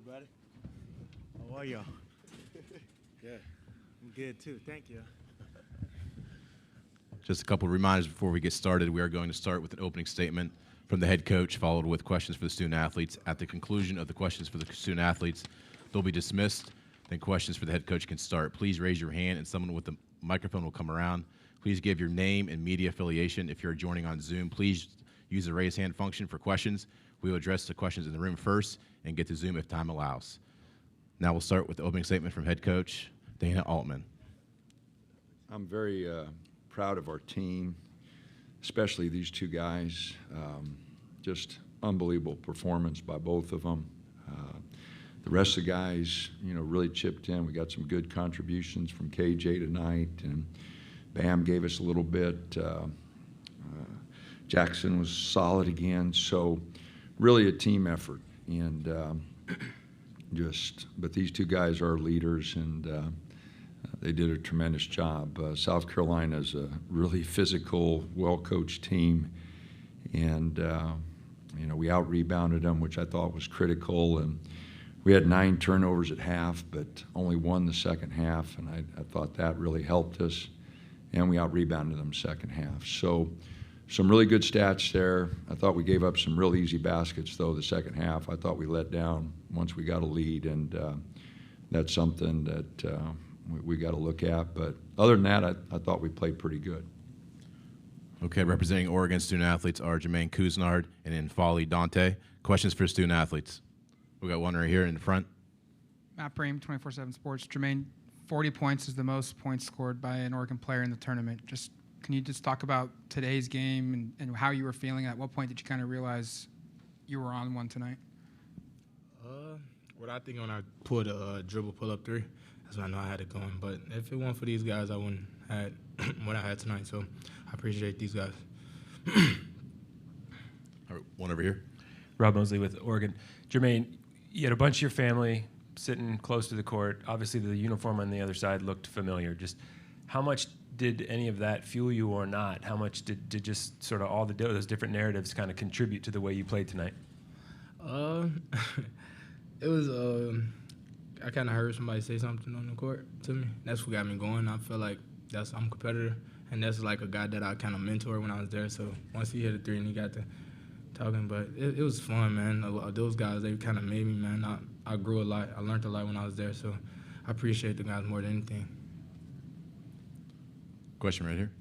everybody. How are y'all? Yeah, I'm good too. Thank you. Just a couple of reminders before we get started. We are going to start with an opening statement from the head coach, followed with questions for the student athletes. At the conclusion of the questions for the student athletes, they'll be dismissed. Then questions for the head coach can start. Please raise your hand, and someone with the microphone will come around. Please give your name and media affiliation. If you're joining on Zoom, please use the raise hand function for questions. We will address the questions in the room first and get to Zoom if time allows. Now we'll start with the opening statement from head coach Dana Altman. I'm very proud of our team, especially these two guys. Just unbelievable performance by both of them. The rest of the guys, really chipped in. We got some good contributions from KJ tonight, and Bam gave us a little bit. Jackson was solid again. So really a team effort. And but these two guys are leaders, and they did a tremendous job. South Carolina is a really physical, well-coached team, and we out-rebounded them, which I thought was critical. And we had 9 turnovers at half, but only 1 the second half, and I thought that really helped us. And we out-rebounded them second half. So some really good stats there. I thought we gave up some real easy baskets, though, the second half. I thought we let down once we got a lead, and that's something that we got to look at. But other than that, I thought we played pretty good. Okay, representing Oregon student athletes are Jermaine Couisnard and in Folly Dante. Questions for student athletes? We got one right here in the front. Matt Bream, 24/7 Sports. Jermaine, 40 points is the most points scored by an Oregon player in the tournament. Can you just talk about today's game and how you were feeling? At what point did you kind of realize you were on one tonight? What I think when I pulled a dribble pull-up 3, that's when I know I had it going. But if it weren't for these guys, I wouldn't have had what I had tonight. So I appreciate these guys. All right, one over here. Rob Mosley with Oregon. Jermaine, you had a bunch of your family sitting close to the court. Obviously, the uniform on the other side looked familiar. Just how much did any of that fuel you or not? How much did just sort of all those different narratives kind of contribute to the way you played tonight? It was I kind of heard somebody say something on the court to me. That's what got me going. I feel like I'm a competitor, and that's like a guy that I kind of mentored when I was there. So once he hit a 3 and he got to talking, but it was fun, man. Those guys, they kind of made me, man. I grew a lot. I learned a lot when I was there, so I appreciate the guys more than anything. Question right here.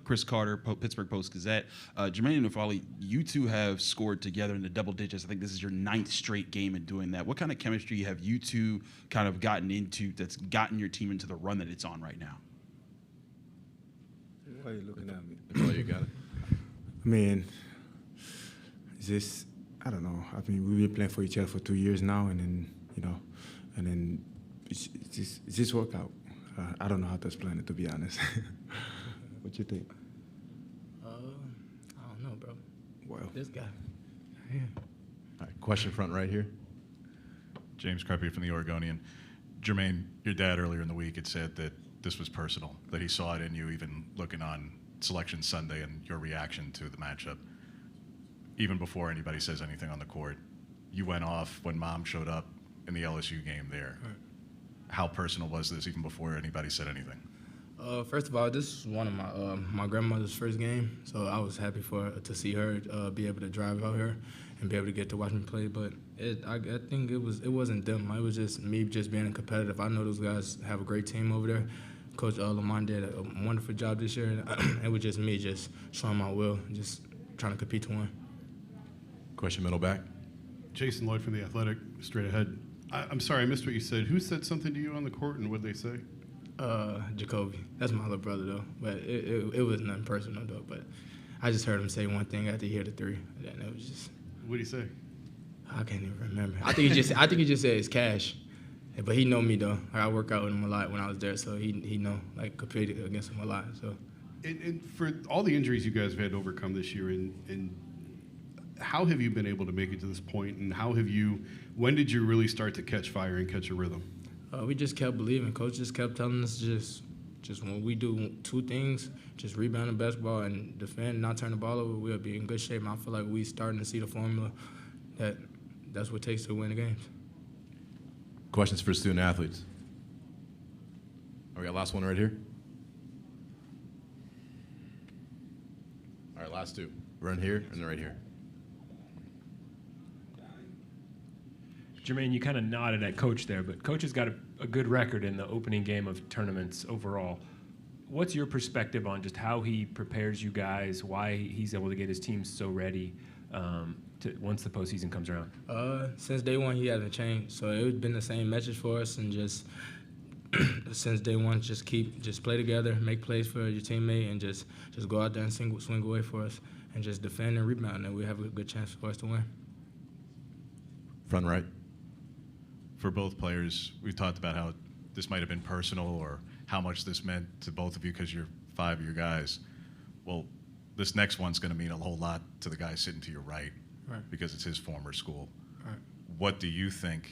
Chris Carter, Pittsburgh Post-Gazette. Jermaine and Folly, you two have scored together in the double digits. I think this is your 9th straight game in doing that. What kind of chemistry have you two kind of gotten into that's gotten your team into the run that it's on right now? Why are you looking at me? Oh, you got it. I mean, I don't know. I mean, we've been playing for each other for 2 years now, and then it's just work out. I don't know how to explain it, to be honest. What you think? I don't know, bro. Well, This guy. Yeah. All right, question front right here. James Crepey from the Oregonian. Jermaine, your dad earlier in the week had said that this was personal, that he saw it in you even looking on Selection Sunday and your reaction to the matchup. Even before anybody says anything on the court, you went off when Mom showed up in the LSU game there. Right. How personal was this even before anybody said anything? First of all, this is one of my grandmother's first game, so I was happy to see her be able to drive out here and be able to get to watch me play. But I think it wasn't them. It was just me just being competitive. I know those guys have a great team over there. Coach Lamont did a wonderful job this year. And it was just me just showing my will, just trying to compete to win. Question middle back. Jason Lloyd from The Athletic, straight ahead. I'm sorry, I missed what you said. Who said something to you on the court, and what did they say? Jacoby. That's my little brother, though. But it was nothing personal, though. But I just heard him say one thing after he hit a 3. And it was just. What did he say? I can't even remember. I think he just said it's cash. But he know me, though. I work out with him a lot when I was there, so he know, competed against him a lot. So. And for all the injuries you guys have had to overcome this year, and how have you been able to make it to this point, and when did you really start to catch fire and catch a rhythm? We just kept believing. Coach just kept telling us just when we do 2 things, just rebound the basketball and defend, not turn the ball over, we'll be in good shape. And I feel like we starting to see the formula that that's what it takes to win the games. Questions for student athletes? We got last one right here. All right, last two. Run here and then right here. Jermaine, you kind of nodded at Coach there, but Coach has got a good record in the opening game of tournaments overall. What's your perspective on just how he prepares you guys, why he's able to get his team so ready once the postseason comes around? Since day one, he hasn't changed. So it's been the same message for us, and just since day one, just play together, make plays for your teammate, and just go out there and swing away for us, and just defend and rebound, and we have a good chance for us to win. Front right. For both players, we've talked about how this might have been personal or how much this meant to both of you because you're 5 of your guys. Well, this next one's going to mean a whole lot to the guy sitting to your right, because it's his former school. Right. What do you think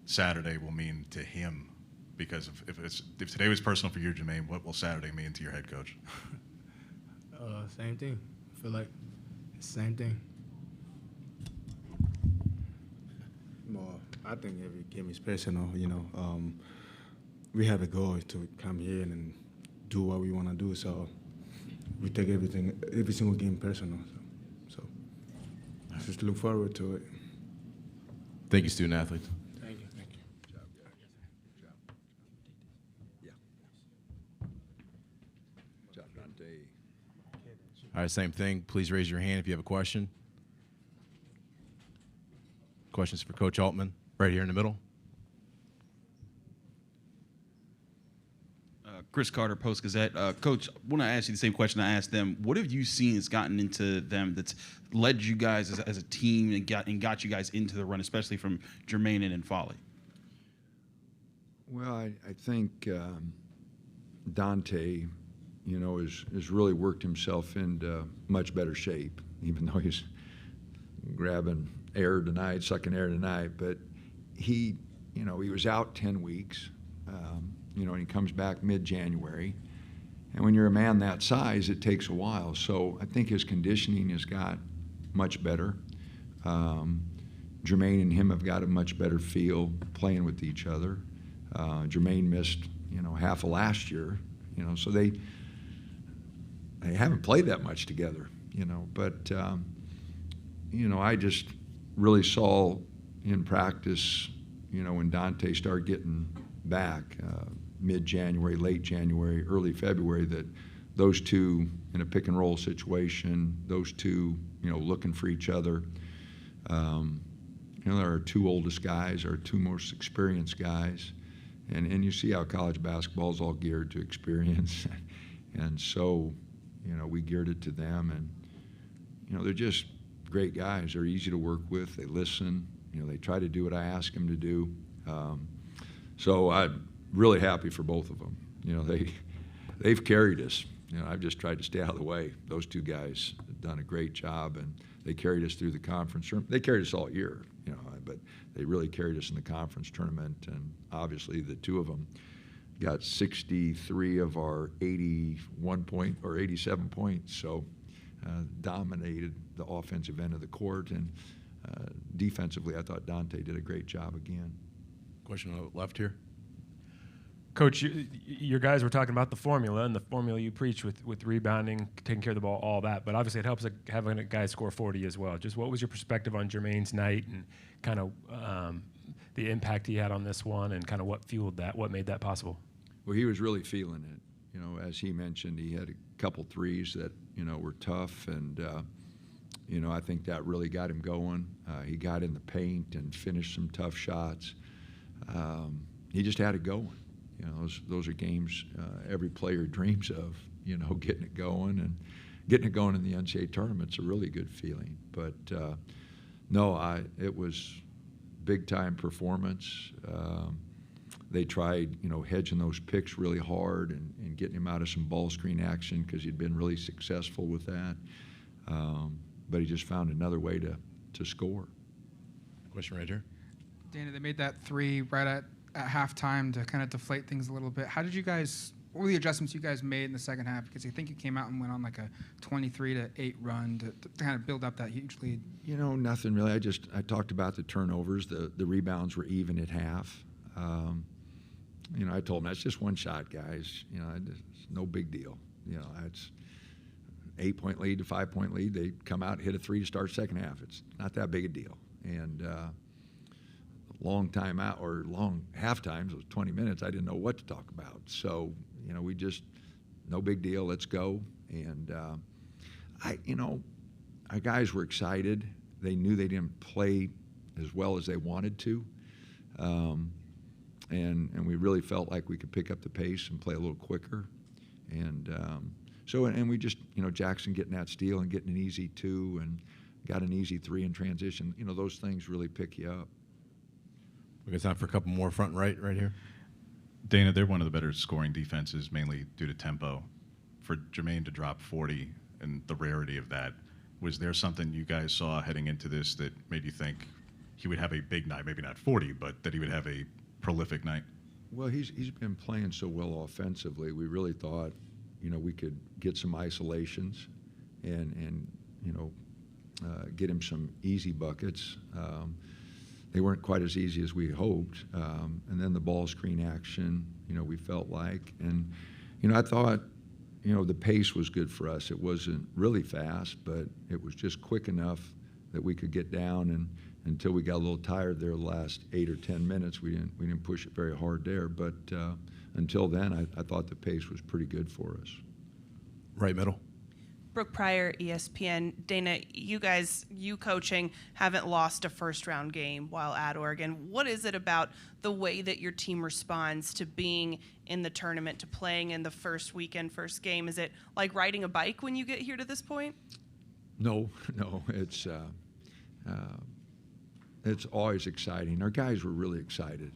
Saturday will mean to him? Because if today was personal for you, Jermaine, what will Saturday mean to your head coach? Same thing. I feel like it's the same thing. Well, I think every game is personal. We have a goal to come here and do what we want to do. So we take every single game personal. So just look forward to it. Thank you, student athletes. Thank you. Good job, Dante. All right, same thing. Please raise your hand if you have a question. Questions for Coach Altman, right here in the middle. Chris Carter, Post-Gazette. Coach, I want to ask you the same question I asked them. What have you seen that's gotten into them that's led you guys as a team and got you guys into the run, especially from Jermaine and Folly? Well, I think Dante, has really worked himself into much better shape, even though he's grabbing air tonight, sucking air tonight. But he was out 10 weeks, and he comes back mid-January. And when you're a man that size, it takes a while. So I think his conditioning has got much better. Jermaine and him have got a much better feel playing with each other. Jermaine missed, half of last year, so they haven't played that much together, but, I just really saw in practice, when Dante started getting back, mid-January, late January, early February, that those two in a pick and roll situation, those two, looking for each other. They're our two oldest guys, our two most experienced guys. And you see how college basketball is all geared to experience. And so, we geared it to them. And, they're just great guys. They're easy to work with. They listen. They try to do what I ask them to do. So I'm really happy for both of them. They've carried us. I've just tried to stay out of the way. Those two guys have done a great job, and they carried us through the conference. They carried us all year, but they really carried us in the conference tournament. And obviously, the two of them got 63 of our 87 points. So dominated the offensive end of the court, and defensively, I thought Dante did a great job again. Question on the left here. Coach, your guys were talking about the formula and the formula you preach with rebounding, taking care of the ball, all that. But obviously, it helps having a guy score 40 as well. Just what was your perspective on Jermaine's night and kind of the impact he had on this one, and kind of what fueled that, what made that possible? Well, he was really feeling it. As he mentioned, he had a couple threes that were tough, and I think that really got him going. He got in the paint and finished some tough shots. He just had it going. Those are games every player dreams of, getting it going, and getting it going in the NCAA tournament's a really good feeling. But it was big-time performance. They tried, hedging those picks really hard and getting him out of some ball screen action because he'd been really successful with that. But he just found another way to score. Question right here. Dana, they made that three right at halftime to kind of deflate things a little bit. How did you guys what were the adjustments you guys made in the second half? Because I think you came out and went on like a 23-8 run to kind of build up that huge lead. You know, nothing really. I talked about the turnovers. The rebounds were even at half. You know, I told them, that's just one shot, guys. You know, it's no big deal. You know, it's 8-point lead to 5-point lead. They come out and hit a 3 to start second half. It's not that big a deal. And long time out or long half times, it was 20 minutes, I didn't know what to talk about. So, you know, we just, no big deal, let's go. And you know, our guys were excited. They knew they didn't play as well as they wanted to. And we really felt like we could pick up the pace and play a little quicker. And and we just, you know, Jackson getting that steal and getting an easy 2 and got an easy 3 in transition. You know, those things really pick you up. We got time for a couple more front right here. Dana, they're one of the better scoring defenses, mainly due to tempo. For Jermaine to drop 40 and the rarity of that, was there something you guys saw heading into this that made you think he would have a big night, maybe not 40, but that he would have a prolific night? Well, he's been playing so well offensively. We really thought, you know, we could get some isolations and you know, get him some easy buckets. They weren't quite as easy as we hoped. And then the ball screen action, you know, we felt like. And, you know, I thought, you know, the pace was good for us. It wasn't really fast, but it was just quick enough that we could get down. And until we got a little tired there the last 8 or 10 minutes, we didn't push it very hard there. But until then, I thought the pace was pretty good for us. Right middle. Brooke Pryor, ESPN. Dana, you coaching, haven't lost a first-round game while at Oregon. What is it about the way that your team responds to being in the tournament, to playing in the first weekend, first game? Is it like riding a bike when you get here to this point? No, it's always exciting. Our guys were really excited,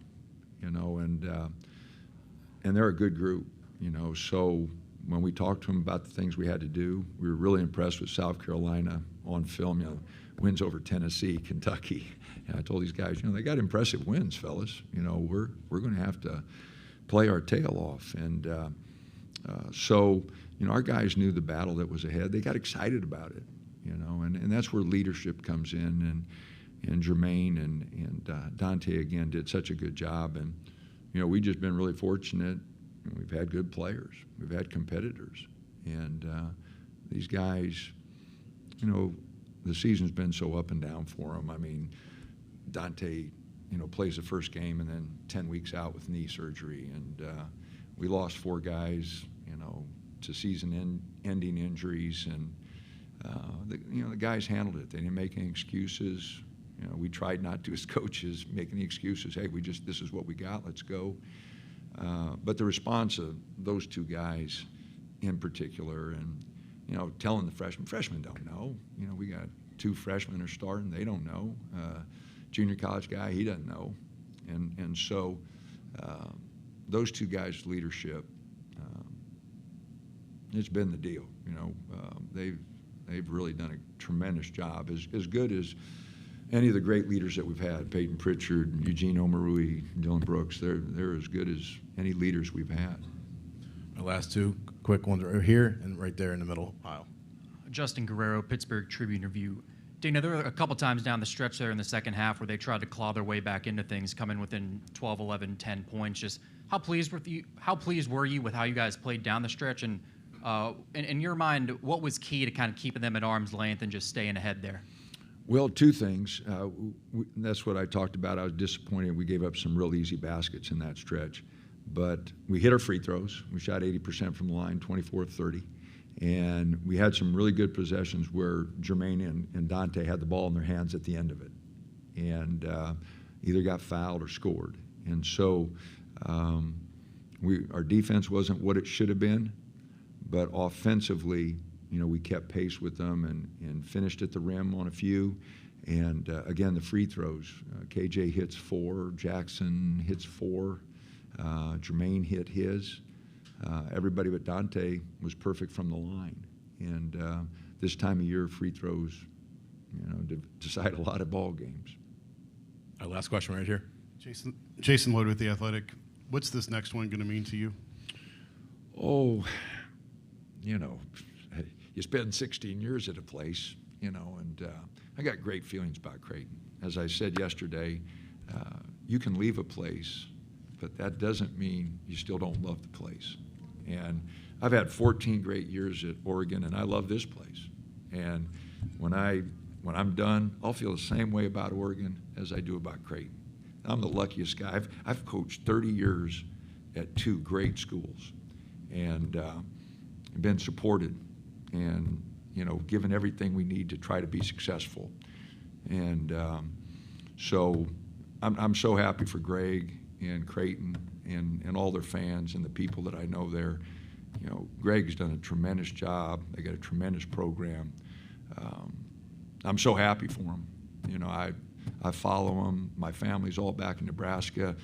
you know, and they're a good group, you know, so when we talked to them about the things we had to do, we were really impressed with South Carolina on film. You know, wins over Tennessee, Kentucky. And I told these guys, you know, they got impressive wins, fellas. You know, we're going to have to play our tail off. And so, you know, our guys knew the battle that was ahead. They got excited about it, you know, and that's where leadership comes in. And Jermaine and Dante, again, did such a good job. And, you know, we've just been really fortunate. We've had good players. We've had competitors. And these guys, you know, the season's been so up and down for them. I mean, Dante, you know, plays the first game and then 10 weeks out with knee surgery. And we lost 4 guys, you know, to season-ending injuries. And, you know, the guys handled it. They didn't make any excuses. You know, we tried not to, as coaches, make any excuses. Hey, this is what we got. Let's go. But the response of those 2 guys in particular, and, you know, telling the freshmen don't know. You know, we got 2 freshmen are starting, they don't know. Junior college guy, he doesn't know. And so those 2 guys' leadership, it's been the deal. You know, they've really done a tremendous job, as good as any of the great leaders that we've had, Peyton Pritchard, Eugene Omarui, Dylan Brooks. They're as good as any leaders we've had. My last 2 quick ones are here and right there in the middle aisle. Justin Guerrero, Pittsburgh Tribune Review. Dana, there were a couple times down the stretch there in the second half where they tried to claw their way back into things, coming within 12, 11, 10 points. Just how pleased were you with how you guys played down the stretch? And in your mind, what was key to kind of keeping them at arm's length and just staying ahead there? Well, 2 things. That's what I talked about. I was disappointed. We gave up some real easy baskets in that stretch. But we hit our free throws. We shot 80% from the line, 24-30. And we had some really good possessions where Jermaine and Dante had the ball in their hands at the end of it. And either got fouled or scored. And so our defense wasn't what it should have been. But offensively, you know, we kept pace with them and finished at the rim on a few. And, again, the free throws. KJ hits 4. Jackson hits 4. Jermaine hit his. Everybody but Dante was perfect from the line. And this time of year, free throws, you know, decide a lot of ball games. Our last question right here. Jason Lloyd with The Athletic. What's this next one going to mean to you? Oh, you spend 16 years at a place, and I got great feelings about Creighton. As I said yesterday, you can leave a place, but that doesn't mean you still don't love the place. And I've had 14 great years at Oregon, and I love this place. And when I'm done, I'll feel the same way about Oregon as I do about Creighton. I'm the luckiest guy. I've coached 30 years at 2 great schools, and been supported, and given everything we need to try to be successful. And so I'm so happy for Greg and Creighton and all their fans and the people that I know there. Greg's done a tremendous job. They got a tremendous program. I'm so happy for them. I follow them. My family's all back in Nebraska.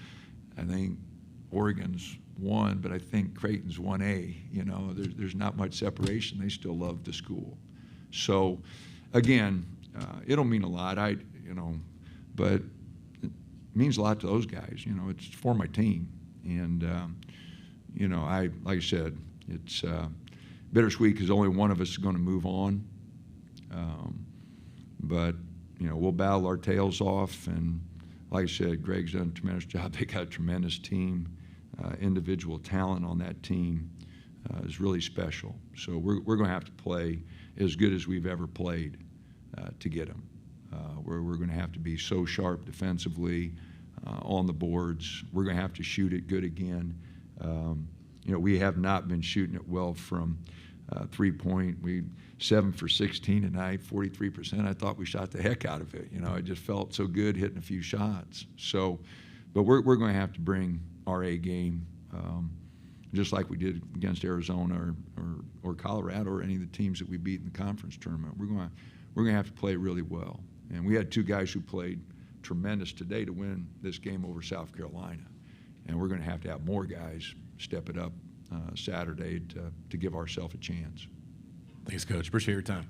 I think Oregon's 1, but I think Creighton's 1A. There's not much separation. They still love the school. So, again, it'll mean a lot. But it means a lot to those guys. It's for my team, and like I said, it's bittersweet because only one of us is going to move on. But we'll battle our tails off, and like I said, Greg's done a tremendous job. They got a tremendous team. Individual talent on that team is really special. So we're going to have to play as good as we've ever played to get them. We're going to have to be so sharp defensively on the boards. We're going to have to shoot it good again. We have not been shooting it well from 3-point. We 7 for 16 tonight, 43%. I thought we shot the heck out of it. It just felt so good hitting a few shots. So, but we're going to have to bring our A game, just like we did against Arizona or Colorado or any of the teams that we beat in the conference tournament. We're going to have to play really well. And we had 2 guys who played tremendous today to win this game over South Carolina. And we're going to have more guys step it up Saturday to give ourselves a chance. Thanks, Coach. Appreciate your time.